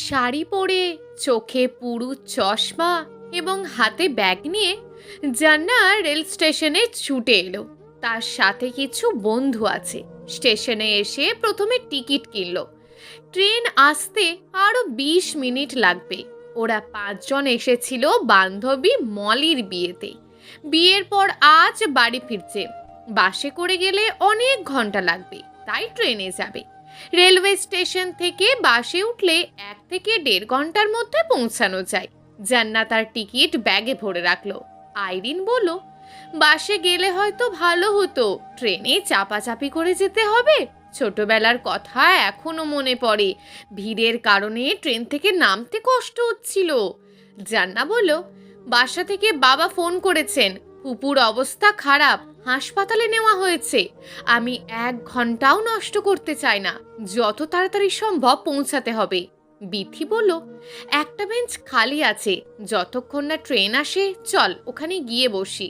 শাড়ি পরে, চোখে পুরু চশমা এবং হাতে ব্যাগ নিয়ে জান্না রেল স্টেশনে ছুটে এলো। তার সাথে কিছু বন্ধু আছে। স্টেশনে এসে প্রথমে টিকিট কিনলো। ট্রেন আসতে আরো 20 মিনিট লাগবে। ওরা 5 জন এসেছিল বান্ধবী মলির বিয়েতে। বিয়ের পর আজ বাড়ি ফিরছে। বাসে করে গেলে অনেক ঘন্টা লাগবে, তাই ট্রেনে যাবে। রেলওয়ে স্টেশন থেকে বাসে উঠলে 1 থেকে 1.5 ঘন্টার মধ্যে পৌঁছানো যায়। জান্নাত তার টিকিট ব্যাগে ভরে রাখলো। আইরিন বলল, বাসে গেলে হয়তো ভালো হতো, ট্রেনে চাপাচাপি করে যেতে হবে। ছোটবেলার কথা এখনো মনে পড়ে। ভিড়ের কারণে ট্রেন থেকে নামতে কষ্ট হচ্ছিল। জান্না বলল, বাসা থেকে বাবা ফোন করেছেন, ফুপুর অবস্থা খারাপ, হাসপাতালে নেওয়া হয়েছে। আমি 1 ঘন্টাও নষ্ট করতে চাই না, যত তাড়াতাড়ি সম্ভব পৌঁছাতে হবে। বিথি বলল, একটা বেঞ্চ খালি আছে, যতক্ষণ না ট্রেন আসে চল ওখানে গিয়ে বসি।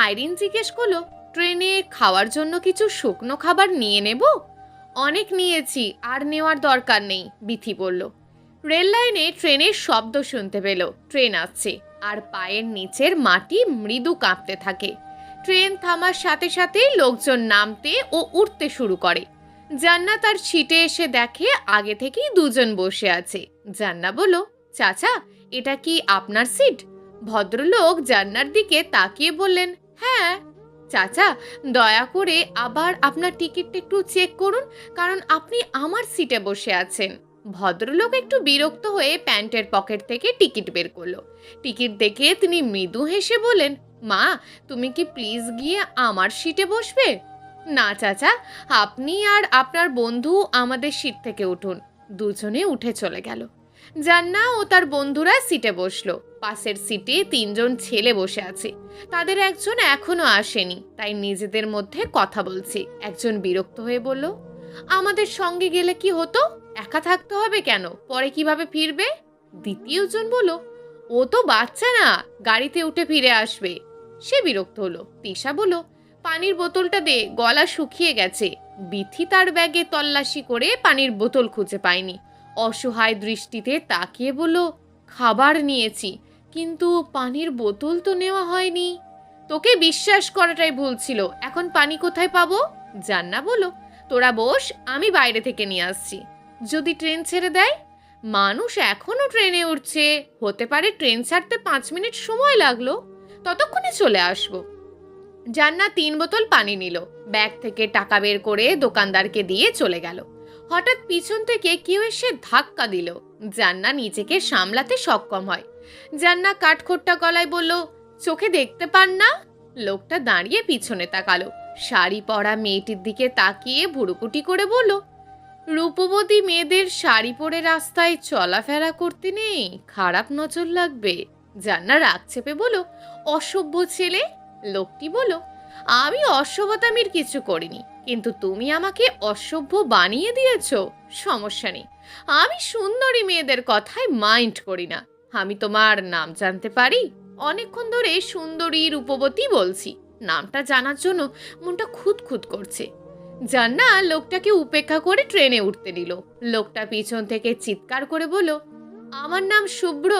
আইরিন জিজ্ঞেস করলো, ট্রেনে খাওয়ার জন্য কিছু শুকনো খাবার নিয়ে নেব? অনেক নিয়েছি, আর নেওয়ার দরকার নেই, বিথি বলল। রেল লাইনে ট্রেনের শব্দ শুনতে পেল। ট্রেন আসছে আর পায়ের নিচের মাটি মৃদু কাঁপতে থাকে। ট্রেন থামার সাথে সাথেই লোকজন নামতে ও উঠতে শুরু করে। জান্না তার সিটে এসে দেখে আগে থেকেই 2 জন বসে আছে। জান্না বলল, চাচা, এটা কি আপনার সিট? ভদ্রলোক জান্নার দিকে তাকিয়ে বললেন, হ্যাঁ। চাচা, দয়া করে আবার আপনার টিকিটটা একটু চেক করুন, কারণ আপনি আমার সিটে বসে আছেন। ভদ্রলোক একটু বিরক্ত হয়ে প্যান্টের পকেট থেকে টিকিট বের করলো। টিকিট দেখে তিনি মৃদু হেসে বলেন, মা, তুমি কি প্লিজ গিয়ে আমার সিটে বসবে? না চাচা, আপনি আর আপনার বন্ধু আমাদের সিট থেকে উঠুন। দুজনে উঠে চলে গেল। জান্না ও তার বন্ধুরা সিটে বসলো। পাশের সিটে 3 জন ছেলে বসে আছে। তাদের একজন এখনো আসেনি, তাই নিজেদের মধ্যে কথা বলছে। একজন বিরক্ত হয়ে বলল, আমাদের সঙ্গে গেলে কি হতো? একা থাকতে হবে কেন? পরে কিভাবে ফিরবে? দ্বিতীয় জন বলল, ও তো বাচ্চা না, গাড়িতে উঠে ফিরে আসবে। সে বিরক্ত হলো। তিশা বলল, পানির বোতলটা দে, গলা শুকিয়ে গেছে। বিথি তার ব্যাগে তল্লাশি করে পানির বোতল খুঁজে পায়নি। অসহায় দৃষ্টিতে তাকিয়ে বলল, খাবার নিয়েছি, কিন্তু পানির বোতল তো নেওয়া হয়নি। তোকে বিশ্বাস করাটাই ভুল ছিল, এখন পানি কোথায় পাবো? জান্না বলল, তোরা বস, আমি বাইরে থেকে নিয়ে আসছি। যদি ট্রেন ছেড়ে দেয়? মানুষ এখনো ট্রেনে উঠছে, হতে পারে ট্রেন ছাড়তে 5 মিনিট সময় লাগলো, ততক্ষণে চলে আসবো। জান্না 3 বোতল পানি নিল। ব্যাগ থেকে টাকা বের করে দোকানদারকে দিয়ে চলে গেল। হঠাৎ পিছন থেকে কেউ এসে ধাক্কা দিল। জান্না নিজেকে সামলাতে সক্ষম হয়। জান্না কাঠখোট্টা গলায় বলল, চোখে দেখতে পান না? লোকটা দাঁড়িয়ে পিছনে তাকালো। শাড়ি পরা মেয়েটির দিকে তাকিয়ে ভুরুকুটি করে বলল, রূপবতী মেয়েদের শাড়ি পরে রাস্তায় চলাফেরা করতে নেই, খারাপ নজর লাগবে। জান্না রাগ চেপে বলল, অসভ্য ছেলে। লোকটি বলল, আমি অসভ্যতামির কিছু করিনি, কিন্তু তুমি আমাকে অসভ্য বানিয়ে দিয়েছো। সমস্যা নেই, আমি সুন্দরী মেয়েদের কথায় মাইন্ড করি না। আমি তোমার নাম জানতে পারি? অনেকক্ষণ ধরে সুন্দরী রূপবতী বলছি, নামটা জানার জন্য মনটা খুঁতখুত করছে। জান্না লোকটাকে উপেক্ষা করে ট্রেনে উঠতে দিল। লোকটা পিছন থেকে চিৎকার করে বলল, আমার নাম শুভ্র,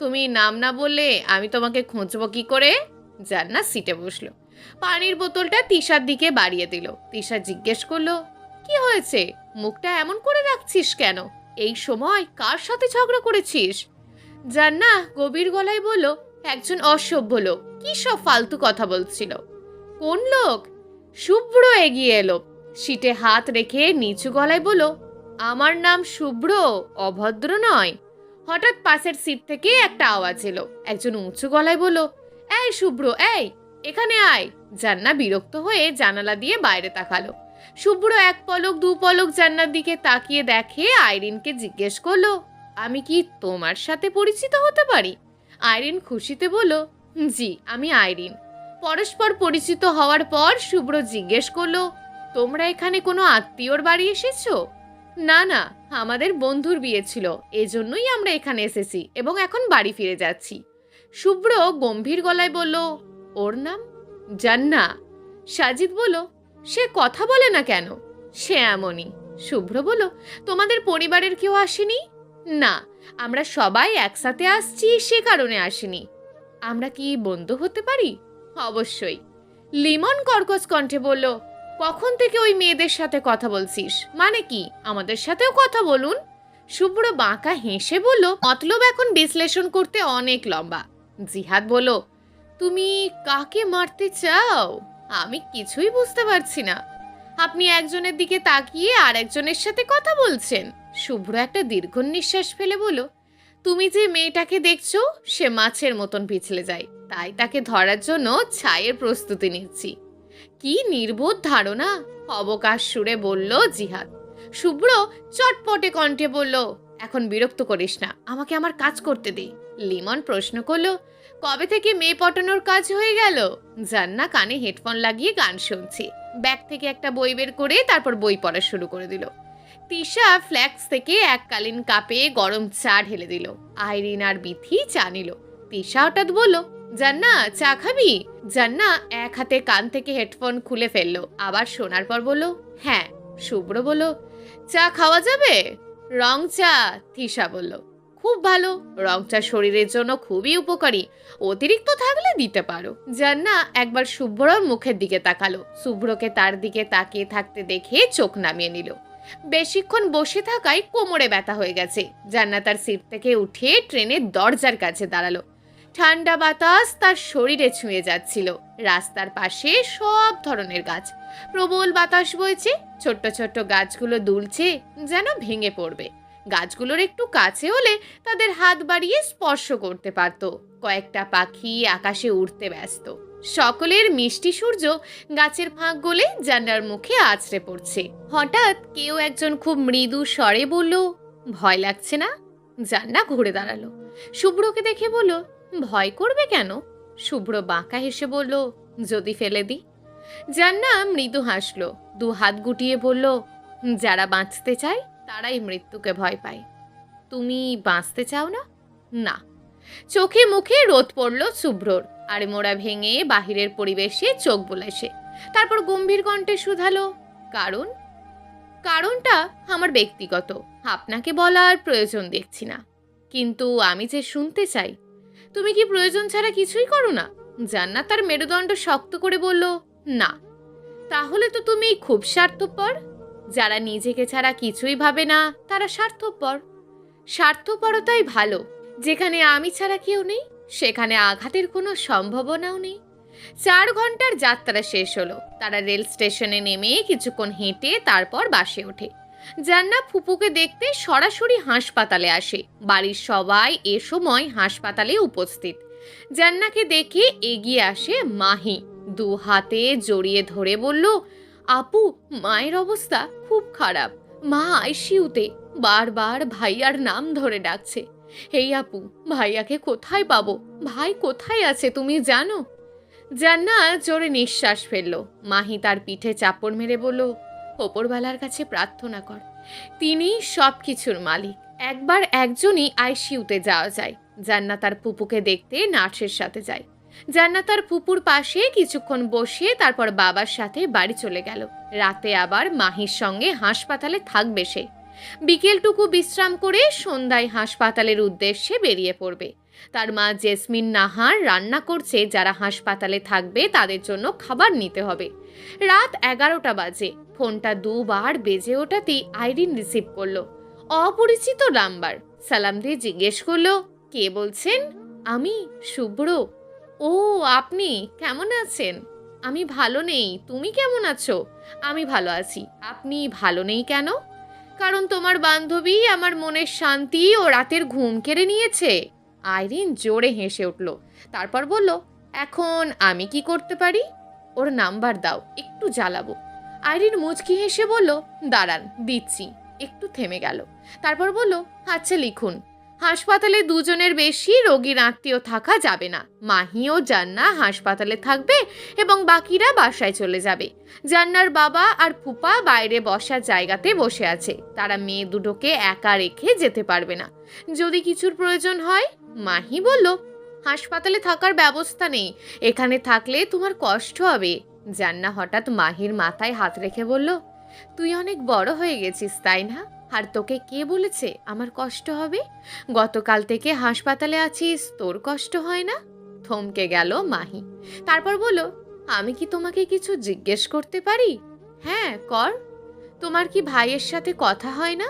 তুমি নাম না বললে আমি তোমাকে খুঁজবো কি করে? জান্না সিটে বসলো। পানির বোতলটা তিশার দিকে বাড়িয়ে দিল। তিশা জিজ্ঞেস করলো, কি হয়েছে? মুখটা এমন করে রাখছিস কেন? এই সময় কার সাথে ঝগড়া করেছিস? জান্না গভীর গলায় বলল, একজন অসভ্য লোক কি সব ফালতু কথা বলছিল। কোন লোক? শুভ্র এগিয়ে এলো। সিটে হাত রেখে নিচু গলায় বলল, আমার নাম শুভ্র, অভদ্র নয়। হঠাৎ পাশের সিট থেকে একটা আওয়াজ এলো। একজন উঁচু গলায় বলল, এই শুভ্র, এই এখানে আয়। জান্না বিরক্ত হয়ে জানালা দিয়ে বাইরে তাকালো। শুভ্র 1 পলক 2 পলক জান্নার দিকে তাকিয়ে দেখে আইরিনকে জিজ্ঞেস করলো, আমি কি তোমার সাথে পরিচিত হতে পারি? আইরিন খুশিতে বলল, জি, আমি আইরিন। পরস্পর পরিচিত হওয়ার পর শুভ্র জিজ্ঞেস করলো, তোমরা এখানে কোনো আত্মীয়র বাড়ি এসেছো? না না, আমাদের বন্ধুর বিয়ে ছিল, এজন্যই আমরা এখানে এসেছি এবং এখন বাড়ি ফিরে যাচ্ছি। শুভ্র গম্ভীর গলায় বলল, ওর নাম? জান্না। সাজিদ বলল, সে কথা বলে না কেন? সে এমনই। শুভ্র বলল, তোমাদের পরিবারের কেউ আসেনি? না, আমরা সবাই একসাথে আসছি সে কারণে আসিনি। আমরা কি বন্ধু হতে পারি? অবশ্যই। লিমন কর্কশ কণ্ঠে বলল, কখন থেকে ওই মেয়েদের সাথে কথা বলছিস? মানে কি, আমাদের সাথেও কথা বলুন। শুভ্র বাঁকা হেসে বলল, মতলব এখন বিশ্লেষণ করতে অনেক লম্বা। জিহাদ বলল, তুমি কাকে মারতে চাও? আমি কিছুই বুঝতে পারছি না। আপনি একজনের দিকে তাকিয়ে আর একজনের সাথে কথা বলছেন। শুভ্র একটা দীর্ঘ নিঃশ্বাস ফেলে বলল, তুমি যে মেয়েটাকে দেখছো সে মাছের মতন পিছলে যায়, তাই তাকে ধরার জন্য ছায়ের প্রস্তুতি নিচ্ছি। কি নির্বোধ ধারণা, অবকাশ সুরে বলল জিহাদ। শুভ্র চটপটে কণ্ঠে বলল, এখন বিরক্ত করিস না, আমাকে আমার কাজ করতে দে। লিমন প্রশ্ন করলো, কবে থেকে মেয়ে পটানোর কাজ হয়ে গেল? জান্না কানে হেডফোন লাগিয়ে গান শুনছে। ব্যাগ থেকে একটা বই বের করে তারপর বই পড়া শুরু করে দিল। তিশা ফ্ল্যাক্স থেকে এককালীন কাপে গরম চা ঢেলে দিল। আইরিন আর বিথি চা নিল। তিশা হঠাৎ বলল, জান্না চা খাবি? জান্না এক হাতে কান থেকে হেডফোন খুলে ফেললো, আবার শোনার পর বলল, হ্যাঁ। শুভ্র বলল, চা খাওয়া যাবে? রং চা, তিশা বলল। খুব ভালো, রং চা শরীরের জন্য খুবই উপকারী, অতিরিক্ত থাকলে দিতে পারো। জান্না একবার শুভ্রর মুখের দিকে তাকালো। শুভ্রকে তার দিকে তাকিয়ে থাকতে দেখে চোখ নামিয়ে নিল। বেশিক্ষণ বসে থাকায় কোমরে ব্যথা হয়ে গেছে। জান্নাত তার সিট থেকে উঠে ট্রেনের দরজার কাছে দাঁড়ালো। ঠান্ডা বাতাস তার শরীরে ছুঁয়ে যাচ্ছিল। রাস্তার পাশে সব ধরনের গাছ, প্রবল বাতাস বইছে। ছোট্ট ছোট্ট গাছগুলো দুলছে, যেন ভেঙে পড়বে। গাছগুলোর একটু কাছে হলে তাদের হাত বাড়িয়ে স্পর্শ করতে পারত। কয়েকটা পাখি আকাশে উড়তে ব্যস্ত। সকলের মিষ্টি সূর্য গাছের ফাঁক গলে জান্নার মুখে আছড়ে পড়ছে। হঠাৎ কেউ একজন খুব মৃদু স্বরে বলল, ভয় লাগছে না? জান্না ঘুরে দাঁড়ালো। শুভ্রকে দেখে বলল, ভয় করবে কেন? শুভ্র বাঁকা হেসে বলল, যদি ফেলে দিই। জান্না মৃদু হাসলো, দু হাত গুটিয়ে বলল, যারা বাঁচতে চায় তারাই মৃত্যুকে ভয় পায়। তুমি বাঁচতে চাও না? না। চোখে মুখে রোদ পড়ল শুভ্রর, আর মোড়া ভেঙে বাহিরের পরিবেশে চোখ বোলাসে। তারপর গম্ভীর কণ্ঠে শুধালো, কারণ? কারণটা আমার ব্যক্তিগত, আপনাকে বলার প্রয়োজন দেখছি না। কিন্তু আমি যে শুনতে চাই, তুমি কি প্রয়োজন ছাড়া কিছুই করো না? জান্নাত তার মেরুদণ্ড শক্ত করে বলল, না। তাহলে তো তুমি খুব স্বার্থপর। যারা নিজেকে ছাড়া কিছুই ভাবে না তারা স্বার্থপর। স্বার্থপরতাই ভালো। যেখানে আমি ছাড়া কেউ নেই সেখানে আঘাতের কোনো সম্ভাবনাও নেই। 4 ঘন্টার যাত্রা শেষ হলো। তারা রেল স্টেশনে নেমে কিছুক্ষণ হেঁটে তারপর বাসে ওঠে। জান্নাত ফুপুকে দেখতে সরাসরি হাসপাতালে আসে। বাড়ির সবাই এ সময় হাসপাতালে উপস্থিত। জান্নাকে দেখে এগিয়ে আসে মাহি। 2 হাতে জড়িয়ে ধরে বলল, আপু, মায়ের অবস্থা খুব খারাপ। মা আইসিইউতে, বারবার ভাইয়ার নাম ধরে ডাকছে। এই আপু, ভাইয়াকে কোথায় পাবো? ভাই কোথায় আছে তুমি জানো? জান্নাত জোরে নিঃশ্বাস ফেলল। মাহি তার পিঠে চাপড় মেরে বলল, ওপরওয়ালার কাছে প্রার্থনা কর, তিনি সব কিছুর মালিক। একবার একজনই আইসিইউতে যাওয়া যায়। জান্নাত তার ফুপুকে দেখতে নার্সের সাথে যায়। জান্নাত তার ফুপুর পাশে কিছুক্ষণ বসে তারপর বাবার সাথে বাড়ি চলে গেল। রাতে আবার মাহির সঙ্গে হাসপাতালে থাকবে সে। বিকেলটুকু বিশ্রাম করে সন্ধ্যায় হাসপাতালের উদ্দেশ্যে বেরিয়ে পড়বে। তার মা জেসমিন নাহার রান্না করছে, যারা হাসপাতালে থাকবে তাদের জন্য খাবার নিতে হবে। রাত 11টা বাজে। ফোনটা 2 বার বেজে ওঠাতেই আইরিন রিসিভ করলো। অপরিচিত নাম্বার। সালাম দিয়ে জিজ্ঞেস করলো, কে বলছেন? আমি শুভ্র। ও, আপনি কেমন আছেন? আমি ভালো নেই, তুমি কেমন আছো? আমি ভালো আছি। আপনি ভালো নেই কেন? কারণ তোমার বান্ধবী আমার মনের শান্তি ও রাতের ঘুম কেড়ে নিয়েছে। আইরিন জোরে হেসে উঠল। তারপর বলল, এখন আমি কি করতে পারি? ওর নাম্বার দাও, একটু জ্বালাবো। আইরিন মুচকি হেসে বলল, দাঁড়ান, দিচ্ছি। একটু থেমে গেল। তারপর বলল, আচ্ছা লিখুন। হাসপাতালে 2 জনের বেশি রোগীর আত্মীয় থাকা যাবে না। মাহি ও জান্না হাসপাতালে থাকবে এবং বাকিরা বাসায় চলে যাবে। জান্নার বাবা আর ফুপা বাইরে বসার জায়গাতে বসে আছে। তারা মেয়ে দুটোকে একা রেখে যেতে পারবে না। যদি কিছুর প্রয়োজন হয়। মাহি বলল, হাসপাতালে থাকার ব্যবস্থা নেই, এখানে থাকলে তোমার কষ্ট হবে। জান্না হঠাৎ মাহির মাথায় হাত রেখে বলল, তুই অনেক বড় হয়ে গেছিস তাই না? আর তোকে কে বলেছে আমার কষ্ট হবে? গতকাল থেকে হাসপাতালে আছিস, তোর কষ্ট হয় না? থমকে গেল মাহি। তারপর বলল, আমি কি তোমাকে কিছু জিজ্ঞেস করতে পারি? হ্যাঁ, কর। তোমার কি ভাইয়ের সাথে কথা হয় না?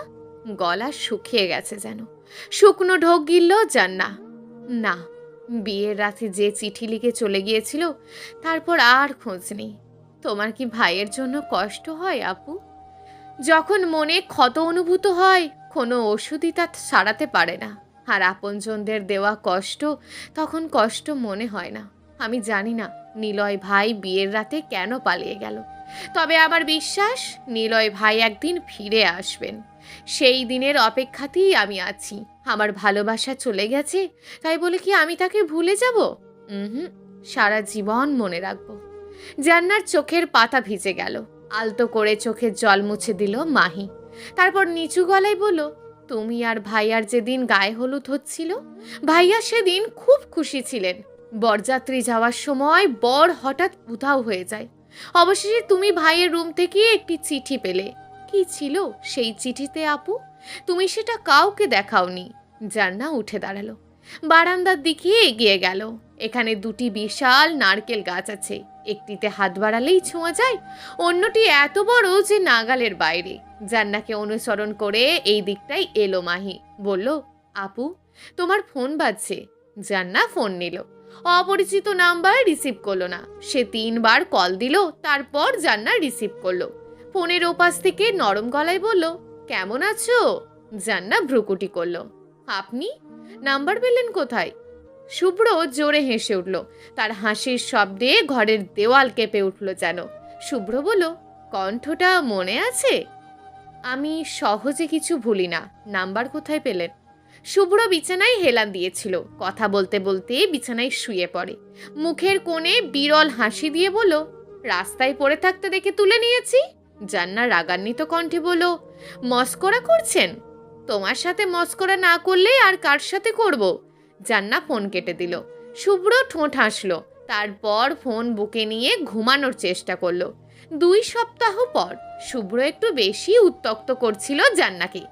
গলা শুকিয়ে গেছে যেন। শুকনো ঢোক গিলল জান্না। না, বিয়ের রাতে যে চিঠি লিখে চলে গিয়েছিল তারপর আর খোঁজ নেই। তোমার কি ভাইয়ের জন্য কষ্ট হয় আপু? যখন মনে ক্ষত অনুভূত হয়, কোনো ওষুধই তা সারাতে পারে না। আর আপনজনদের দেওয়া কষ্ট, তখন কষ্ট মনে হয় না। আমি জানি না নিলয় ভাই বিয়ের রাতে কেন পালিয়ে গেল, তবে আমার বিশ্বাস নিলয় ভাই একদিন ফিরে আসবেন। সেই দিনের অপেক্ষাতেই আমি আছি। আমার ভালোবাসা চলে গেছে, তাই বলে কি আমি তাকে ভুলে যাব? হুম, সারা জীবন মনে রাখবো। জান্নার চোখের পাতা ভিজে গেল। আলতো করে চোখের জল মুছে দিল মাহি। তারপর নিচু গলায় বলল, তুমি আর ভাইয়ার যেদিন গায়ে হলুদ হচ্ছিল, ভাইয়া সেদিন খুব খুশি ছিলেন। বরযাত্রী যাওয়ার সময় বর হঠাৎ উধাও হয়ে যায়। অবশেষে তুমি ভাইয়ের রুম থেকে একটি চিঠি পেলে। কি ছিল সেই চিঠিতে আপু? তুমি সেটা কাউকে দেখাওনি। জান্না উঠে দাঁড়ালো, বারান্দার দিকে এগিয়ে গেল। এখানে দুটি বিশাল নারকেল গাছ আছে। একটিতে হাত বাড়ালেই ছোঁয়া যায়, অন্যটি এত বড় যে নাগালের বাইরে। জান্নাকে অনুসরণ করে এই দিকটাই এলো মাহি। বলল, আপু, তোমার ফোন বাজছে। জান্না ফোন নিল। অপরিচিত নাম্বার রিসিভ করলো না। সে 3বার কল দিল, তারপর জান্না রিসিভ করলো। ফোনের ওপাশ থেকে নরম গলায় বলল, কেমন আছো? জান্না ভ্রুকুটি করল। আপনি নাম্বার পেলেন কোথায়? শুভ্র জোরে হেসে উঠল। তার হাসির শব্দে ঘরের দেওয়াল কেঁপে উঠল যেন। শুভ্র বলল, কণ্ঠটা মনে আছে? আমি সহজে কিছু ভুলি না। নাম্বার কোথায় পেলেন? শুভ্র বিছানায় হেলান দিয়েছিল। কথা বলতে বলতে বিছানায় শুয়ে পড়ে। মুখের কোণে বিরল হাসি দিয়ে বলল, রাস্তায় পড়ে থাকতে দেখে তুলে নিয়েছি। জান্নার রাগান্বিত কণ্ঠে বলল, মস্করা করছেন? তোমার সাথে মস্করা না করলে আর কার সাথে করব? জান্না ফোন কেটে দিল। শুভ্র ঠোঁট হাসল। তারপর ফোন বুকে নিয়ে ঘুমানোর চেষ্টা করলো। 2 সপ্তাহ পর শুভ্র একটু বেশি উত্ত্যক্ত করছিল জান্নাকে।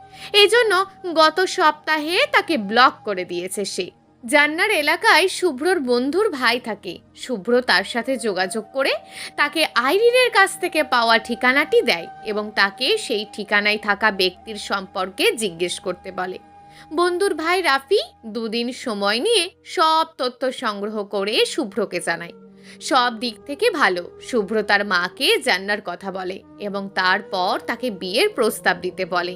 এজন্য গত সপ্তাহে তাকে ব্লক করে দিয়েছে সে। জান্নার এলাকায় শুভ্রর বন্ধুর ভাই থাকে। শুভ্র তার সাথে যোগাযোগ করে তাকে আইরিনের কাছ থেকে পাওয়া ঠিকানাটি দেয় এবং তাকে সেই ঠিকানায় থাকা ব্যক্তির সম্পর্কে জিজ্ঞেস করতে বলে। বন্ধুর ভাই রাফি 2 দিন সময় নিয়ে সব তথ্য সংগ্রহ করে শুভ্রকে জানায়। সব দিক থেকে ভালো। শুভ্র তার মাকে জান্নার কথা বলে এবং তারপর তাকে বিয়ের প্রস্তাব দিতে বলে।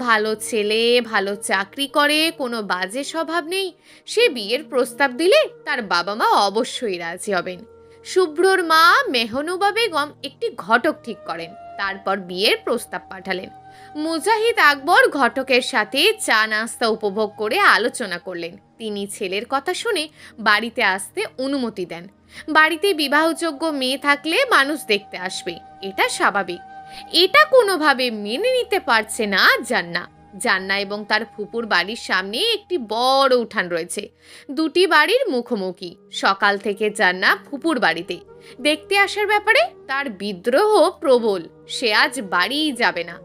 ভালো ছেলে, ভালো চাকরি করে, কোনো বাজে স্বভাব নেই। সে বিয়ের প্রস্তাব দিলে তার বাবা মা অবশ্যই রাজি হবেন। শুভ্রর মা মেহনুবা বেগম একটি ঘটক ঠিক করেন। তারপর বিয়ের প্রস্তাব পাঠালেন। মুজাহিদ আকবর ঘটকের সাথে চা নাস্তা উপভোগ করে আলোচনা করলেন। তিনি ছেলের কথা শুনে বাড়িতে আসতে অনুমতি দেন। বাড়িতে বিবাহযোগ্য মেয়ে থাকলে মানুষ দেখতে আসবে, এটা স্বাভাবিক। এটা কোনোভাবে মেনে নিতে পারছে না জান্না। জান্না এবং তার ফুপুর বাড়ির সামনে একটি বড় উঠান রয়েছে। দুটি বাড়ির মুখোমুখি। সকাল থেকে জান্না ফুপুর বাড়িতে। দেখতে আসার ব্যাপারে তার বিদ্রোহ প্রবল। সে আজ বাড়িই যাবে না।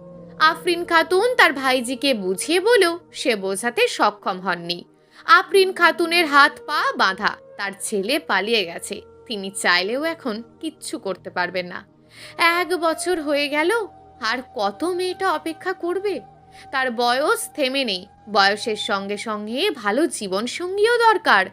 আফরিন খাতুন তার ভাইজিকে বুঝিয়ে বলেও সে বোঝাতে সক্ষম হননি। আফরিন খাতুনের হাত পা বাঁধা। তার ছেলে পালিয়ে গেছে। তিনি চাইলেও এখন কিচ্ছু করতে পারবেন না। 1 বছর হয়ে গেল। আর কত মেয়েটা অপেক্ষা করবে? তার বয়স থেমে নেই। বয়সের সঙ্গে সঙ্গে ভালো জীবনসঙ্গীও দরকার।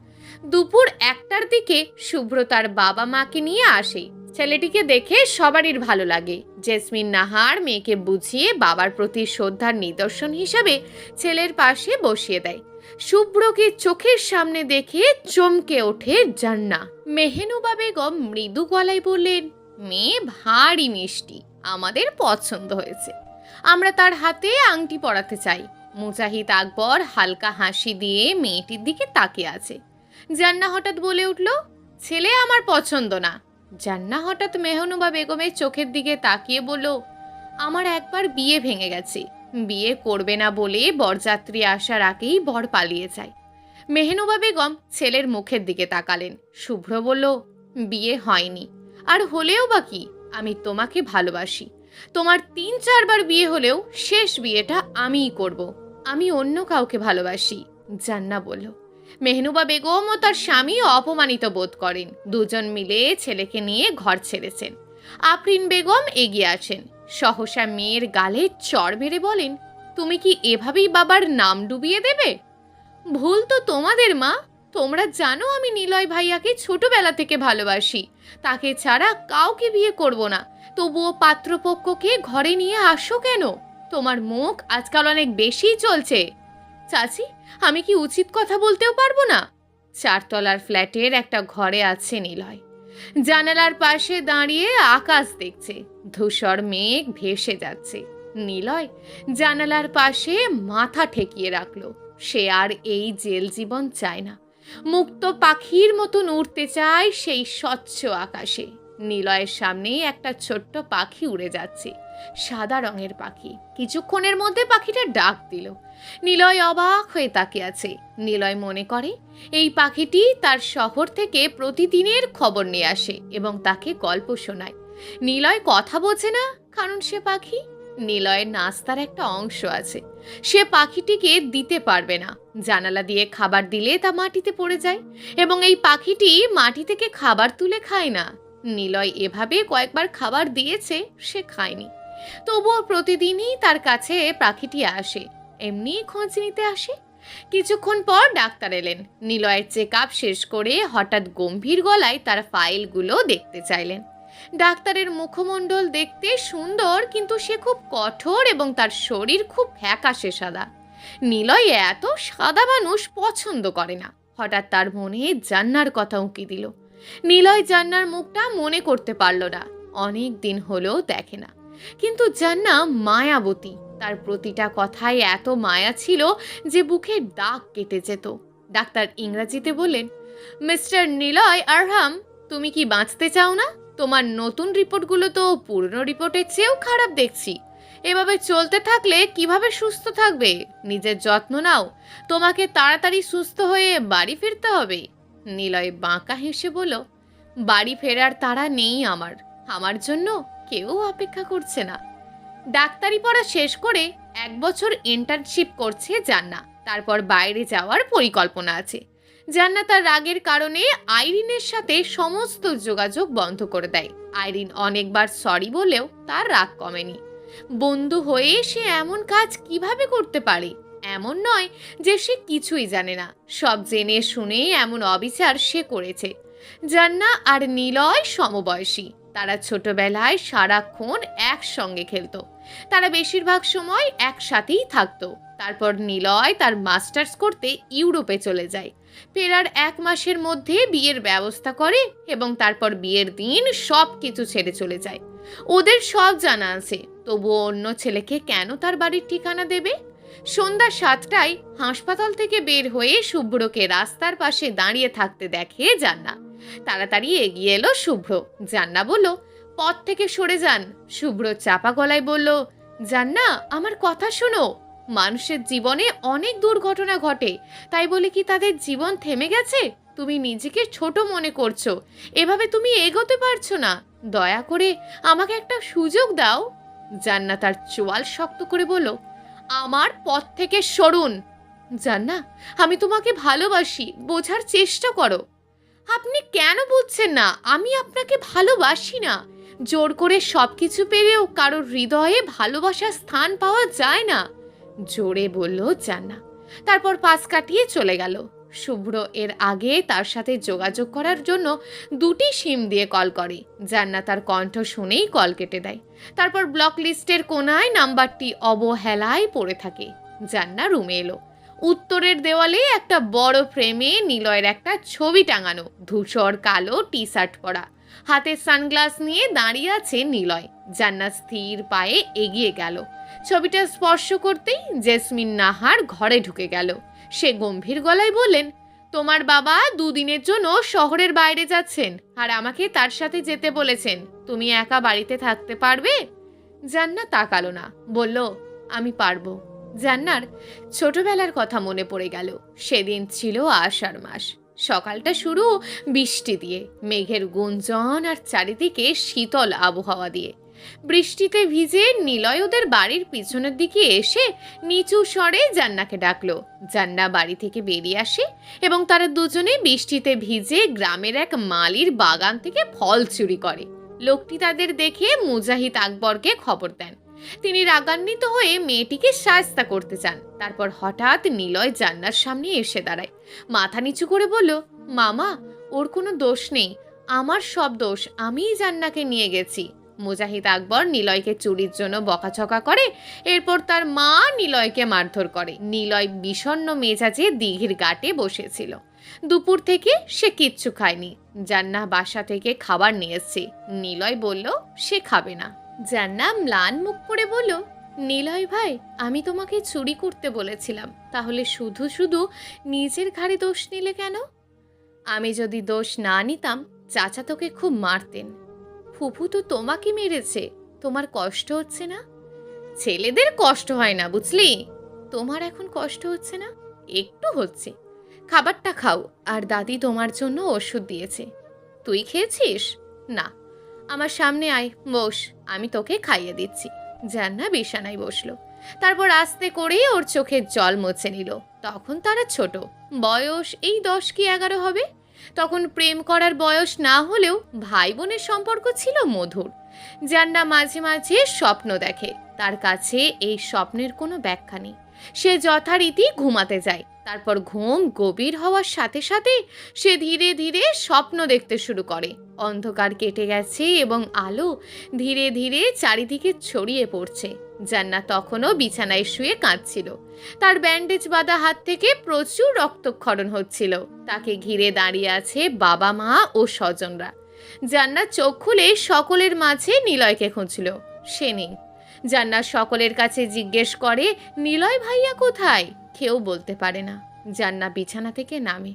দুপুর 1টার দিকে শুভ্র তার বাবা মাকে নিয়ে আসে। ছেলেটিকে দেখে সবারই ভালো লাগে। জেসমিন নাহার মেয়েকে বুঝিয়ে বাবার প্রতি শ্রদ্ধার নিদর্শন হিসাবে ছেলের পাশে বসিয়ে দেয়। শুভ্রকে চোখের সামনে দেখে চমকে ওঠে জান্না। মেহনুবা বেগম মৃদু গলায় বললেন, মেয়ে ভারী মিষ্টি, আমাদের পছন্দ হয়েছে। আমরা তার হাতে আংটি পরাতে চাই। মুজাহিদ আকবর হালকা হাসি দিয়ে মেয়েটির দিকে তাকিয়ে আছে। জান্না হঠাৎ বলে উঠল, ছেলে আমার পছন্দ না। জান্না হঠাৎ মেহনুবা বেগমের চোখের দিকে তাকিয়ে বলল, আমার একবার বিয়ে ভেঙে গেছে। বিয়ে করবে না বলে বরযাত্রী আসার আগেই বর পালিয়ে যায়। মেহনুবা বেগম ছেলের মুখের দিকে তাকালেন। শুভ্র বলল, বিয়ে হয়নি, আর হলেও বা কি, আমি তোমাকে ভালোবাসি। তোমার 3-4 বার বিয়ে হলেও শেষ বিয়েটা আমিই করব। আমি অন্য কাউকে ভালোবাসি, জান্না বলল। মেহনুবা বেগম ও তার স্বামী অপমানিত বোধ করেন। দুজন মিলে ছেলেকে নিয়ে ঘর ছেড়েছেন। আফরিন বেগম এগিয়ে আসেন, সহসা মেয়ের গালে চড় মেরে বলেন, তুমি কি এভাবেই বাবার নাম ডুবিয়ে দেবে? ভুল তো তোমাদের মা। তোমরা জানো আমি নিলয় ভাইয়াকে ছোটবেলা থেকে ভালোবাসি, তাকে ছাড়া কাউকে বিয়ে করব না। তবুও পাত্রপক্ষকে ঘরে নিয়ে আসো কেন? তোমার মুখ আজকাল অনেক বেশিই চলছে। চাচি, আমি কি উচিত কথা বলতেও পারবো না? 4 তলার ফ্ল্যাটের একটা ঘরে আছে নিলয়। জানালার পাশে দাঁড়িয়ে আকাশ দেখছে। ধূসর মেঘ ভেসে যাচ্ছে। নিলয় জানালার পাশে মাথা ঠেকিয়ে রাখলো। সে আর এই জেল জীবন চায় না। মুক্ত পাখির মতন উড়তে চায় সেই স্বচ্ছ আকাশে। নিলয়ের সামনে একটা ছোট্ট পাখি উড়ে যাচ্ছে, সাদা রঙের পাখি। কিছুক্ষণের মধ্যে পাখিটা ডাক দিল। নিলয় অবাক হয়ে তাকিয়ে আছে। নিলয় মনে করে এই পাখিটি তার শহর থেকে প্রতিদিনের খবর নিয়ে আসে এবং তাকে গল্প শোনায়। নিলয় কথা বোঝে না, কারণ সে পাখি। নিলয়ের নাস্তার একটা অংশ আছে, সে পাখিটিকে দিতে পারবে না। জানালা দিয়ে খাবার দিলে তা মাটিতে পড়ে যায় এবং এই পাখিটি মাটি থেকে খাবার তুলে খায় না। নিলয় এভাবে কয়েকবার খাবার দিয়েছে, সে খায়নি। তবুও প্রতিদিনই তার কাছে পাখিটি আসে, এমনি খোঁজ নিতে আসে। কিছুক্ষণ পর ডাক্তার এলেন। নিলয়ের চেক আপ শেষ করে হঠাৎ গম্ভীর গলায় তার ফাইলগুলো দেখতে চাইলেন। ডাক্তারের মুখমণ্ডল দেখতে সুন্দর, কিন্তু সে খুব কঠোর এবং তার শরীর খুব ফ্যাকাশে সাদা। নিলয় এত সাদা মানুষ পছন্দ করে না। হঠাৎ তার মনে জান্নার কথা উঁকি দিল। নিলয় জান্নার মুখটা মনে করতে পারল না, অনেক দিন হলো দেখে না। কিন্তু জান্না মায়াবতী, তার প্রতিটা কথায় এত মায়া ছিল যে বুকের দাগ কেটে যেত। ডাক্তার ইংরেজিতে বললেন, মিস্টার নিলয় আরহাম, তুমি কি বাঁচতে চাও না? তোমার নতুন রিপোর্টগুলো তো পুরনো রিপোর্টের চেয়েও খারাপ দেখছি। এভাবে চলতে থাকলে কিভাবে সুস্থ থাকবে? নিজের যত্ন নাও, তোমাকে তাড়াতাড়ি সুস্থ হয়ে বাড়ি ফিরতে হবে। নিলয় বাঁকা হেসে বলল, বাড়ি ফেরার তাড়া নেই আমার। আমার জন্য কেউ অপেক্ষা করছে না। ডাক্তারি পড়া শেষ করে 1 বছর ইন্টার্নশিপ করছে জান্না। তারপর বাইরে যাওয়ার পরিকল্পনা আছে। জান্না তার রাগের কারণে আইরিনের সাথে সমস্ত যোগাযোগ বন্ধ করে দেয়। আইরিন অনেকবার সরি বলেও তার রাগ কমেনি। বন্ধু হয়ে সে এমন কাজ কিভাবে করতে পারে? এমন নয় যে সে কিছুই জানে না, সব জেনে শুনে এমন অবিচার সে করেছে। জান্না আর নিলয় সমবয়সী। তারা ছোটবেলায় সারাক্ষণ একসঙ্গে খেলতো। তারা বেশিরভাগ সময় একসাথেই থাকতো। তারপর নিলয় তার মাস্টার্স করতে ইউরোপে চলে যায়। ফেরার 1 মাসের মধ্যে বিয়ের ব্যবস্থা করে এবং তারপর বিয়ের দিন সব কিছু ছেড়ে চলে যায়। ওদের সব জানা আছে, তবুও অন্য ছেলেকে কেন তার বাড়ির ঠিকানা দেবে? সন্ধ্যা 7টায় হাসপাতাল থেকে বের হয়ে শুভ্রকে রাস্তার পাশে দাঁড়িয়ে থাকতে দেখে জান্না। তাড়াতাড়ি এগিয়ে এলো শুভ্র। জান্না বলল, পথ থেকে সরে যান। শুভ্র চাপা গলায় বলল, জান্না, আমার কথা শোনো। মানুষের জীবনে অনেক দুর্ঘটনা ঘটে, তাই বলে কি তাদের জীবন থেমে গেছে? তুমি নিজেকে ছোট মনে করছো, এভাবে তুমি এগোতে পারছো না। দয়া করে আমাকে একটা সুযোগ দাও। জান্না তার চোয়াল শক্ত করে বলল, আমার পথ থেকে সরুন। জান্না, আমি তোমাকে ভালোবাসি, বোঝার চেষ্টা করো। আপনি কেন বুঝছেন না? আমি আপনাকে ভালোবাসি না। জোর করে সবকিছু পেরেও কারোর হৃদয়ে ভালোবাসার স্থান পাওয়া যায় না, জোরে বলল জান্না। তারপর পাশ কাটিয়ে চলে গেল। শুভ্র এর আগে তার সাথে যোগাযোগ করার জন্য 2টি সিম দিয়ে কল করে। জান্না তার কণ্ঠ শুনেই কল কেটে দেয়। তারপর ব্লক লিস্টের কোনায় নাম্বারটি অবহেলায় পড়ে থাকে। জান্না রুমে এলো। উত্তরের দেওয়ালে একটা বড় ফ্রেমে নিলয়ের একটা ছবি টাঙানো। ধূসর কালো টি শার্ট পরা, হাতে সানগ্লাস নিয়ে দাঁড়িয়ে আছে নিলয়। জান্না স্থির পায়ে এগিয়ে গেল। ছবিটা স্পর্শ করতেই জেসমিন নাহার ঘরে ঢুকে গেল। সে গম্ভীর গলায় বললেন, তোমার বাবা 2 দিনের জন্য শহরের বাইরে যাচ্ছেন আর আমাকে তার সাথে যেতে বলেছেন। তুমি একা বাড়িতে থাকতে পারবে? জান্না তাকালো না, বলল, আমি পারবো। জান্নার ছোটবেলার কথা মনে পড়ে গেল। সেদিন ছিল আষাঢ় মাস। সকালটা শুরু বৃষ্টি দিয়ে, মেঘের গুঞ্জন আর চারিদিকে শীতল আবহাওয়া দিয়ে। বৃষ্টিতে ভিজে নিলয় ওদের বাড়ির পিছনের দিকে এসে নিচু স্বরে জান্নাকে ডাকলো। জান্না বাড়ি থেকে বেরিয়ে আসে এবং তারা দুজনে বৃষ্টিতে ভিজে গ্রামের এক মালির বাগান থেকে ফল চুরি করে। লোকটি তাদের দেখে মুজাহিদ আকবরকে খবর দেন। তিনি রাগান্বিত হয়ে মেয়েটিকে শায়েস্তা করতে চান। তারপর হঠাৎ নিলয় জান্নার সামনে এসে দাঁড়ায়, মাথা নিচু করে বলল, মামা, ওর কোনো দোষ নেই, আমার সব দোষ, আমিই জান্নাকে নিয়ে গেছি। মুজাহিদ আকবর নিলয়কে চুরির জন্য বকাঝকা করে। এরপর তার মা নিলয়কে মারধর করে। নিলয় বিষণ্ণ মেজাজে দিঘির ঘাটে বসেছিল। দুপুর থেকে সে কিচ্ছু খায়নি। জান্নাহ বাসা থেকে খাবার নিয়ে এসেছে। নিলয় বলল সে খাবে না। জান্নাহ ম্লান মুখ করে বলল, নিলয় ভাই, আমি তোমাকে চুরি করতে বলেছিলাম, তাহলে শুধু শুধু নিজের ঘাড়ে দোষ নিলে কেন? আমি যদি দোষ না নিতাম চাচা তোকে খুব মারতেন। ফুফু তো তোমাকে মেরেছে, তোমার কষ্ট হচ্ছে না? ছেলেদের কষ্ট হয় না বুঝলি, তোমার এখন কষ্ট হচ্ছে না? একটু হচ্ছে। খাবারটা খাও, আর দাদি তোমার জন্য ওষুধ দিয়েছে। তুই খেয়েছিস? না। আমার সামনে আয়, বস, আমি তোকে খাইয়ে দিচ্ছি। জান্নাহ বিছানায় বসলো। তারপর আস্তে করে ওর চোখের জল মুছে নিল। তখন তারা ছোট, বয়স এই 10 কি 11 হবে। তখন প্রেম করার বয়স না হলেও ভাই বোনের সম্পর্ক ছিল মধুর। জান্নাহ মাঝে মাঝে স্বপ্ন দেখে, তার কাছে এই স্বপ্নের কোনো ব্যাখ্যা নেই। সে যথারীতি ঘুমাতে যায়। তারপর ঘুম গভীর হওয়ার সাথে সাথে সে ধীরে ধীরে স্বপ্ন দেখতে শুরু করে। অন্ধকার কেটে গেছে এবং আলো ধীরে ধীরে চারিদিকে ছড়িয়ে পড়ছে। জান্নাহ তখনও বিছানায় শুয়ে কাঁদছিল। তার ব্যান্ডেজ বাঁধা হাত থেকে প্রচুর রক্তক্ষরণ হচ্ছিল। তাকে ঘিরে দাঁড়িয়ে আছে বাবা মা ও স্বজনরা। জান্নাহ চোখ খুলে সকলের মাঝে নিলয়কে খুঁজল, সে নেই। জান্নাহ সকলের কাছে জিজ্ঞেস করে, নিলয় ভাইয়া কোথায়? কেউ বলতে পারে না। জান্নাহ বিছানা থেকে নামে,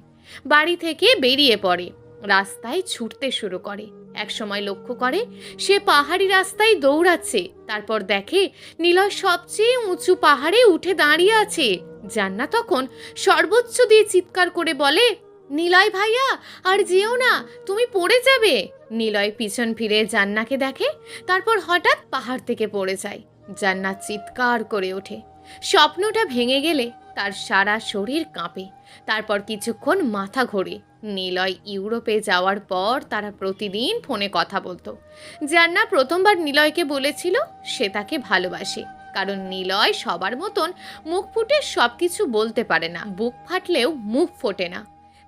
বাড়ি থেকে বেরিয়ে পড়ে, রাস্তায় ছুটতে শুরু করে। একসময় লক্ষ্য করে সে পাহাড়ি রাস্তায় দৌড়াচ্ছে। তারপর দেখে নিলয় সবচেয়ে উঁচু পাহাড়ে উঠে দাঁড়িয়ে আছে। জান্নাহ তখন সর্বোচ্চ দিয়ে চিৎকার করে বলে, নিলয় ভাইয়া, আর যেও না, তুমি পড়ে যাবে। নিলয় পিছন ফিরে জান্নাহকে দেখে, তারপর হঠাৎ পাহাড় থেকে পড়ে যায়। জান্নাহ চিৎকার করে ওঠে। স্বপ্নটা ভেঙে গেলে তার সারা শরীর কাঁপে। তারপর কিছুক্ষণ মাথা ঘোরে। নিলয় ইউরোপে যাওয়ার পর তারা প্রতিদিন ফোনে কথা বলতো। জান্নাহ প্রথমবার নিলয়কে বলেছিল সে তাকে ভালোবাসে, কারণ নিলয় সবার মতন মুখ ফুটে সবকিছু বলতে পারে না, বুক ফাটলেও মুখ ফোটে না।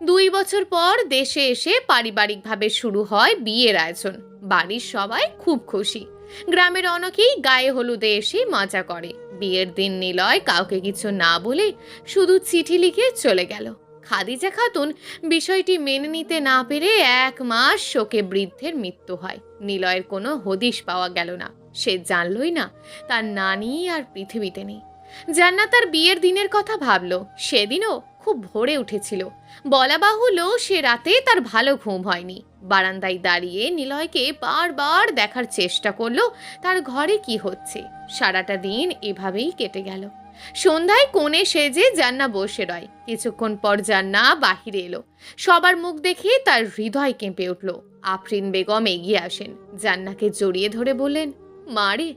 2 বছর পর দেশে এসে পারিবারিকভাবে শুরু হয় বিয়ের আয়োজন। বাড়ির সবাই খুব খুশি। গ্রামের অনেকেই গায়ে হলুদে এসে মজা করে। বিয়ের দিন নিলয় কাউকে কিছু না বলে শুধু চিঠি লিখে চলে গেল। খাদিজা খাতুন বিষয়টি মেনে নিতে না পেরে 1 মাস শোকে বৃদ্ধের মৃত্যু হয়। নিলয়ের কোনো হদিশ পাওয়া গেল না। সে জানলই না তার নানি আর পৃথিবীতে নেই। জান্নাহ তার বিয়ের দিনের কথা ভাবলো। সেদিনও খুব ভোরে উঠেছিল। বলা বাহুল্য সে রাতে তার ভালো ঘুম হয়নি। বারান্দায় দাঁড়িয়ে নিলয়কে বারবার দেখার চেষ্টা করলো তার ঘরে কি হচ্ছে। সারাটা দিন এভাবেই কেটে গেল। সন্ধ্যায় কোণে সেজে জান্নাহ বসে রয়। কিছুক্ষণ পর জান্নাহ বাহিরে এলো। সবার মুখ দেখে তার হৃদয় কেঁপে উঠল। আফরিন বেগম এগিয়ে আসেন, জান্নাহকে জড়িয়ে ধরে বললেন, মা রে,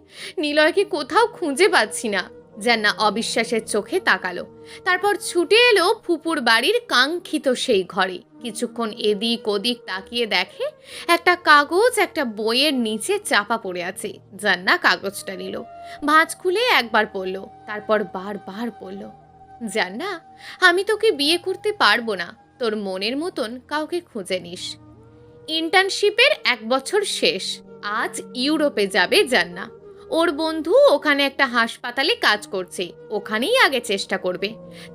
নিলয়কে কোথাও খুঁজে পাচ্ছি না। জান্নাহ অবিশ্বাসের চোখে তাকালো। তারপর ছুটে এলো ফুপুর বাড়ির কাঙ্ক্ষিত সেই ঘরে। কিছুক্ষণ এদিক ওদিক তাকিয়ে দেখে একটা কাগজ একটা বইয়ের নিচে চাপা পড়ে আছে। জান্নাহ কাগজটা নিল, ভাঁজ খুলে একবার পড়ল, তারপর বারবার পড়ল, জান্নাহ, আমি তোকে বিয়ে করতে পারবো না, তোর মনের মতন কাউকে খুঁজে নিস। ইন্টার্নশিপের 1 বছর শেষ। আজ ইউরোপে যাবে জান্নাহ। ওর বন্ধু ওখানে একটা হাসপাতালে কাজ করছে, ওখানেই আগে চেষ্টা করবে।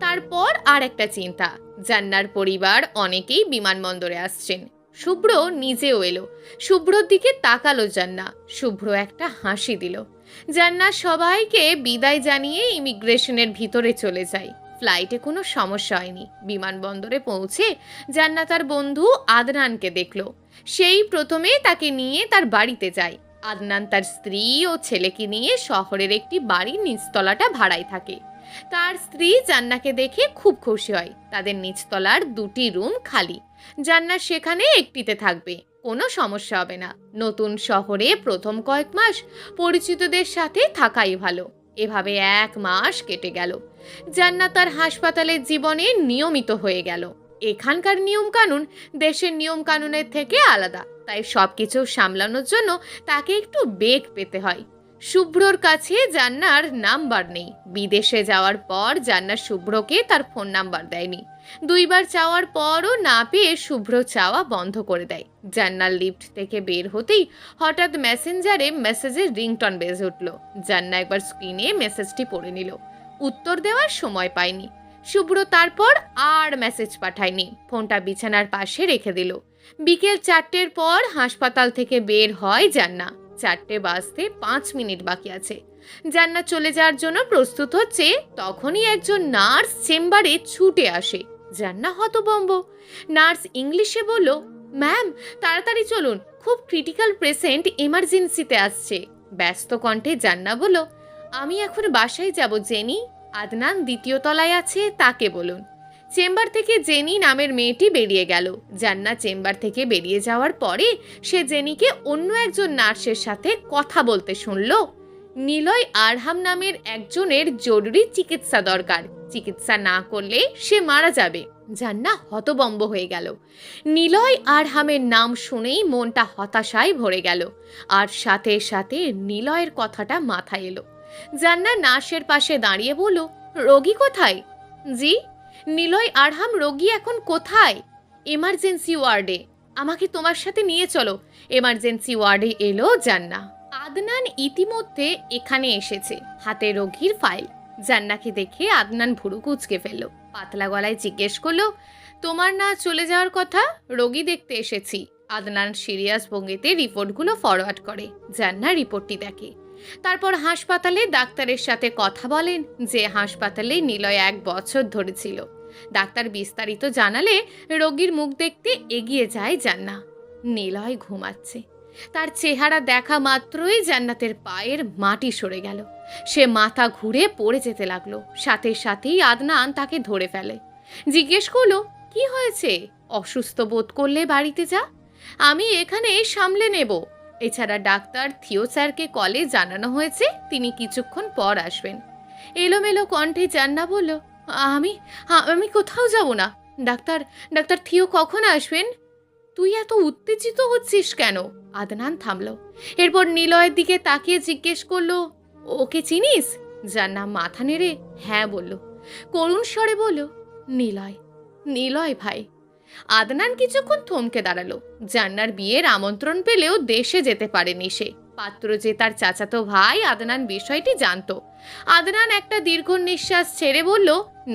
তারপর আর একটা চিন্তা, জান্নার পরিবার অনেকেই বিমানবন্দরে আসছেন। শুভ্র নিজেও এলো। শুভ্রর দিকে তাকালো জান্নাহ। শুভ্র একটা হাসি দিল। জান্নাহ সবাইকে বিদায় জানিয়ে ইমিগ্রেশনের ভিতরে চলে যায়। ফ্লাইটে কোনো সমস্যা হয়নি। বিমানবন্দরে পৌঁছে জান্নাহ তার বন্ধু আদনানকে দেখলো। সেই প্রথমে তাকে নিয়ে তার বাড়িতে যায়। আদনান তার স্ত্রী ও ছেলেকে নিয়ে শহরের একটি বাড়ির নিচতলাটা ভাড়ায় থাকে। তার স্ত্রী জান্নাহকে দেখে খুব খুশি হয়। তাদের নিচতলার 2টি রুম খালি। জান্নাহ সেখানে একটিতে থাকবে। কোনো সমস্যা হবে না। নতুন শহরে প্রথম কয়েক মাস পরিচিতদের সাথে থাকাই ভালো। এভাবে 1 মাস কেটে গেল। জান্নাত তার হাসপাতালের জীবনে নিয়মিত হয়ে গেল। এখানকার নিয়মকানুন দেশের নিয়মকানুনের থেকে আলাদা, তাই সবকিছু সামলানোর জন্য তাকে একটু বেগ পেতে হয়। শুভ্রর কাছে জান্নার নাম্বার নেই। বিদেশে যাওয়ার পর জান্নার শুভ্রকে তার ফোন নাম্বার দেয়নি। 2বার চাওয়ার পরও না পেয়ে শুভ্র চাওয়া বন্ধ করে দেয়। জান্নার লিফট থেকে বের হতেই হঠাৎ মেসেঞ্জারে মেসেজের রিংটন বেজে উঠল। জান্না একবার স্ক্রিনে মেসেজটি পড়ে নিল। উত্তর দেওয়ার সময় পায়নি। শুভ্র তারপর আর মেসেজ পাঠায়নি, ফোনটা বিছানার পাশে রেখে দিল। বিকেল 4টের পর হাসপাতাল থেকে বের হয় জান্না। 4টে বাজতে 5 মিনিট বাকি আছে। জান্না চলে যাওয়ার জন্য প্রস্তুত হচ্ছে, তখনই একজন নার্স চেম্বারে ছুটে আসে। জান্না হতভম্ব। নার্স ইংলিশে বলল, ম্যাম তাড়াতাড়ি চলুন, খুব ক্রিটিক্যাল পেশেন্ট এমার্জেন্সিতে আসছে। ব্যস্ত কণ্ঠে জান্না বলল, আমি এখন বাসায় যাব জেনি। আদনান 2য় তলায় আছে, তাকে বলুন। চেম্বার থেকে জেনি নামের মেয়েটি বেরিয়ে গেল। জান্না চেম্বার থেকে বেরিয়ে যাওয়ার পরে সে জেনিকে অন্য একজন নার্সের সাথে কথা বলতে শুনল। নিলয় আরহাম নামের একজনের জরুরি চিকিৎসা দরকার, চিকিৎসা না করলে সে মারা যাবে। জান্না হতভম্ব হয়ে গেল। নিলয় আরহামের নাম শুনেই মনটা হতাশায় ভরে গেল, আর সাথে সাথে নিলয়ের কথাটা মাথায় এলো। জান্না নার্সের পাশে দাঁড়িয়ে বলল, রোগী কোথায়? জি, নিলয় আরহাম রোগী এখন কোথায়? এমার্জেন্সি ওয়ার্ডে। আমাকে তোমার সাথে নিয়ে চলো। এমার্জেন্সি ওয়ার্ডে এলো জান্না। আদনান ইতিমধ্যে এখানে এসেছে, হাতে রোগীর ফাইল। জান্নাকে দেখে আদনান ভুরু কুঁচকে ফেলল। পাতলা গলায় জিজ্ঞেস করলো, তোমার না চলে যাওয়ার কথা? রোগী দেখতে এসেছি। আদনান সিরিয়াস ভঙ্গিতে রিপোর্টগুলো ফরওয়ার্ড করে। জান্না রিপোর্টটি দেখে। তারপর হাসপাতালে ডাক্তারের সাথে কথা বলেন, যে হাসপাতালে নিলয় 1 বছর ধরে ছিল। ডাক্তার বিস্তারিত জানালে রোগীর মুখ দেখতে এগিয়ে যায় জান্না। নিলয় ঘুমাচ্ছে। তার চেহারা দেখা মাত্রই জান্নাতের পায়ের মাটি সরে গেল। সে মাথা ঘুরে পড়ে যেতে লাগলো। সাথে সাথেই আদনান তাকে ধরে ফেলে। জিজ্ঞেস করলো, কি হয়েছে? অসুস্থ বোধ করলে বাড়িতে যা, আমি এখানে সামলে নেব। এছাড়া ডাক্তার থিও স্যারকে কলে জানানো হয়েছে, তিনি কিছুক্ষণ পর আসবেন। এলোমেলো কণ্ঠে জান্না বলল, আমি আমি কোথাও যাব না। ডাক্তার ডাক্তার থিও কখন আসবেন? তুই এত উত্তেজিত হচ্ছিস কেন? আদনান থামল। এরপর নিলয়ের দিকে তাকিয়ে জিজ্ঞেস করলো, ওকে চিনিস? জান্না মাথা নেড়ে হ্যাঁ বলল। করুণ স্বরে বলল, নিলয়, নিলয় ভাই। আদনান কিছুক্ষণ থমকে দাঁড়ালো। জান্নার বিয়ের আমন্ত্রণ পেলেও দেশে যেতে পারেনি সে। পাত্র যে তার চাচাতো ভাই, আদনান বিষয়টি জানতো। আদনান একটা দীর্ঘ নিঃশ্বাস ছেড়ে বলল,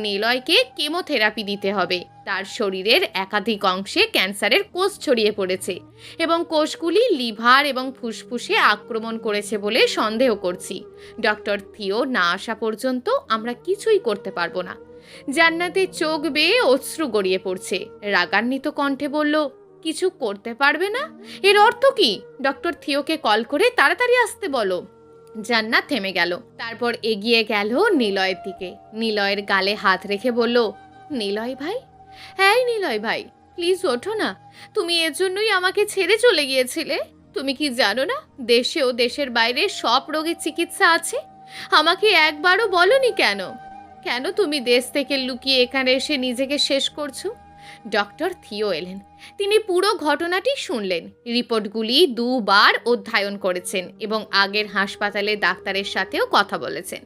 নিলয়কে কেমোথেরাপি দিতে হবে। তার শরীরের একাধিক অংশে ক্যান্সারের কোষ ছড়িয়ে পড়েছে এবং কোষগুলি লিভার এবং ফুসফুসে আক্রমণ করেছে বলে সন্দেহ করছি। ডক্টর থিও না আসা পর্যন্ত আমরা কিছুই করতে পারবো না। জান্নাতের চোখ বেয়ে অশ্রু গড়িয়ে পড়ছে। রাগান্বিত কণ্ঠে বলল, কিছু করতে পারবে না? এর অর্থ কি? ডক্টর থিওকে কল করে তাড়াতাড়ি আসতে বলো। জান্নাত থেমে গেল। তারপর এগিয়ে গেল নিলয়ের দিকে। নিলয়ের গালে হাত রেখে বলল, নিলয় ভাই, হ্যাঁ নিলয় ভাই, প্লিজ ওঠো না। তুমি এর জন্যই আমাকে ছেড়ে চলে গিয়েছিলে। তুমি কি জানো না, দেশে ও দেশের বাইরে সব রোগের চিকিৎসা আছে? আমাকে একবারও বলনি কেন? কেন তুমি দেশ থেকে লুকিয়ে এখানে এসে নিজেকে শেষ করছো? ডক্টর থিও এলেন। তিনি পুরো ঘটনাটি শুনলেন। রিপোর্টগুলি 2বার অধ্যয়ন করেছেন এবং আগের হাসপাতালে ডাক্তারের সাথেও কথা বলেছেন।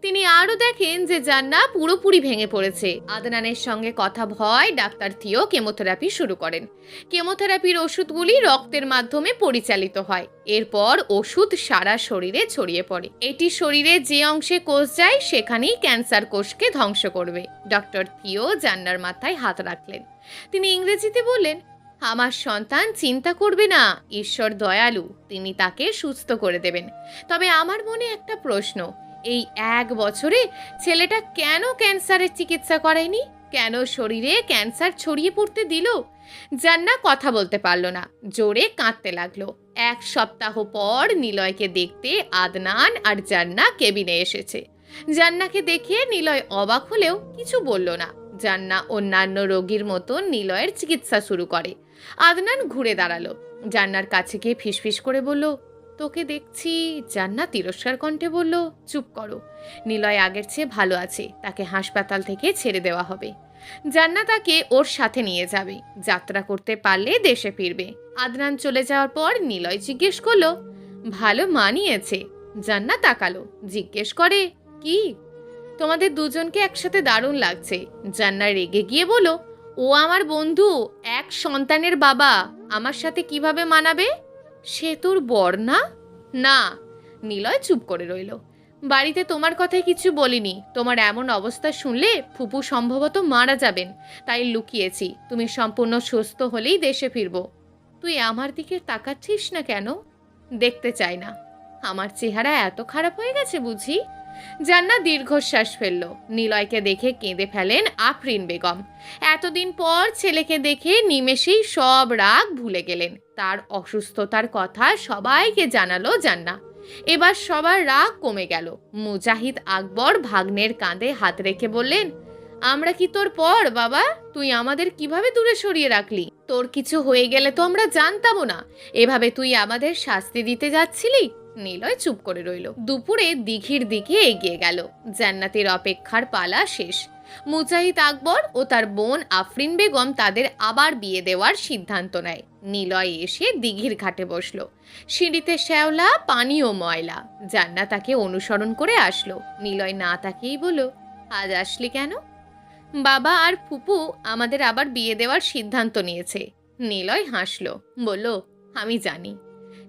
তিনি আরও দেখেন যে জান্না পুরোপুরি ভেঙে পড়েছে। আদনানের সঙ্গে কথা হয় ডাক্তার থিও কেমোথেরাপি শুরু করেন। কেমোথেরাপির ওষুধগুলি রক্তের মাধ্যমে পরিচালিত হয়। এরপর ওষুধ সারা শরীরে ছড়িয়ে পড়ে। এটি শরীরে যে অংশে কোষ যায় সেখানেই ক্যান্সার কোষকে ধ্বংস করবে। ডক্টর থিও জান্নার মাথায় হাত রাখলেন। তিনি ইংরেজিতে বললেন, আমার সন্তান চিন্তা করবে না, ঈশ্বর দয়ালু, তিনি তাকে সুস্থ করে দেবেন। তবে আমার মনে একটা প্রশ্ন, এই 1 বছরে ছেলেটা কেন ক্যান্সারের চিকিৎসা করায়নি? কেন শরীরে ক্যান্সার ছড়িয়ে পড়তে দিল? জান্না কথা বলতে পারল না, জোরে কাঁদতে লাগলো। 1 সপ্তাহ পর নিলয়কে দেখতে আদনান আর জান্না কেবিনে এসেছে। জান্নাকে দেখে নিলয় অবাক হলেও কিছু বলল না। জান্না অন্যান্য রোগীর মতো নিলয়ের চিকিৎসা শুরু করে। আদনান ঘুরে দাঁড়ালো। জান্নার কাছে গিয়ে ফিসফিস করে বলল, তোকে দেখছি। জান্নাত তিরস্কার কণ্ঠে বলল, চুপ করো। নিলয় আগের চেয়ে ভালো আছে, তাকে হাসপাতাল থেকে ছেড়ে দেওয়া হবে। জান্নাত তাকে ওর সাথে নিয়ে যাবে, যাত্রা করতে পারলে দেশে ফিরবে। আদনান চলে যাওয়ার পর নিলয় জিজ্ঞেস করলো, ভালো মানিয়েছে? জান্নাত তাকালো, জিজ্ঞেস করে, কি? তোমাদের দুজনকে একসাথে দারুণ লাগছে। জান্নাত রেগে গিয়ে বলল, ও আমার বন্ধু, এক সন্তানের বাবা, আমার সাথে কিভাবে মানাবে? সে তোর বর না? না। নিলয় চুপ করে রইল। বাড়িতে তোমার কথায় কিছু বলিনি। তোমার এমন অবস্থা শুনলে ফুপু সম্ভবত মারা যাবেন, তাই লুকিয়েছি। তুমি সম্পূর্ণ সুস্থ হলেই দেশে ফিরব। তুই আমার দিকে তাকাচ্ছিস না কেন? দেখতে চাই না। আমার চেহারা এত খারাপ হয়ে গেছে বুঝি? জান্নাত দীর্ঘশ্বাস ফেলল। নিলয়কে দেখে কেঁদে ফেলেন আফরিন বেগম। এতদিন পর ছেলেকে দেখে নিমেষেই সব রাগ ভুলে গেলেন। তার অসুস্থতার কথা সবাইকে জানালো জান্নাত। এবার সবার রাগ কমে গেল। মুজাহিদ আকবর ভাগ্নের কাঁধে হাত রেখে বললেন, আমরা কি তোর পর বাবা? তুই আমাদের কিভাবে দূরে সরিয়ে রাখলি? তোর কিছু হয়ে গেলে তো আমরা জানতামও না। এভাবে তুই আমাদের শাস্তি দিতে যাচ্ছিলি? নিলয় চুপ করে রইল। দুপুরে দিঘির দিকে এগিয়ে গেল। জান্নাতের অপেক্ষার পালা শেষ। মুজাহিদ আকবর ও তার বোন আফরিন বেগম তাদের আবার বিয়ে দেওয়ার সিদ্ধান্ত নেয়। নিলয় এসে দিঘির ঘাটে বসলো। সিঁড়িতে শ্যাওলা, পানি ও ময়লা। জান্নাত তাকে অনুসরণ করে আসলো। নিলয় না তাকেই বলল, আজ আসলি কেন? বাবা আর ফুপু আমাদের আবার বিয়ে দেওয়ার সিদ্ধান্ত নিয়েছে। নিলয় হাসলো, বলল, আমি জানি।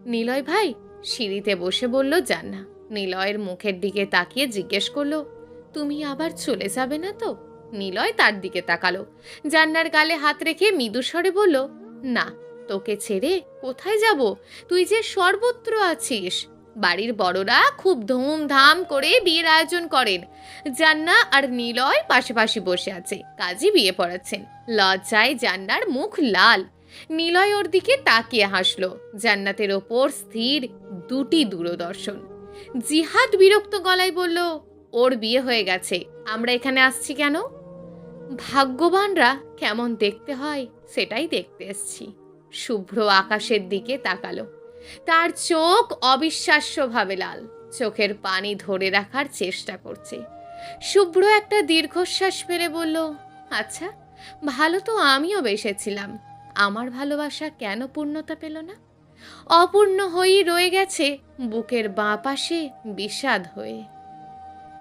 নিলয় ভাই? সিঁড়িতে বসে বলল জান্নাত। নিলয়ের মুখের দিকে তাকিয়ে জিজ্ঞেস করলো, তুমি আবার চলে যাবে না তো? নিলয় তার দিকে তাকালো। জান্নার গালে হাত রেখে মৃদু স্বরে বলল, না, তোকে ছেড়ে কোথায় যাব? তুই যে সর্বত্র আছিস। বাড়ির বড়রা খুব ধুমধাম করে বিয়ের আয়োজন করেন। জান্না আর নিলয় পাশাপাশি বসে আছে, কাজী বিয়ে পড়াচ্ছেন। লজ্জায় জান্নার মুখ লাল। নিলয় ওর দিকে তাকিয়ে হাসলো। জান্নাতের ওপর স্থির দুটি দূরদর্শন। জিহাদ বিরক্ত গলায় বলল, ওর বিয়ে হয়ে গেছে, আমরা এখানে আসছি কেন? ভাগ্যবানরা কেমন দেখতে হয় সেটাই দেখতে এসছি। শুভ্র আকাশের দিকে তাকালো। তার চোখ অবিশ্বাস্যভাবে লাল। চোখের পানি ধরে রাখার চেষ্টা করছে। শুভ্র একটা দীর্ঘশ্বাস ফেলে বলল, আচ্ছা, ভালো তো আমিও বেসেছিলাম। আমার ভালোবাসা কেন পূর্ণতা পেল না? অপূর্ণ হয়েই রয়ে গেছে বুকের বাঁ পাশে বিষাদ হয়ে।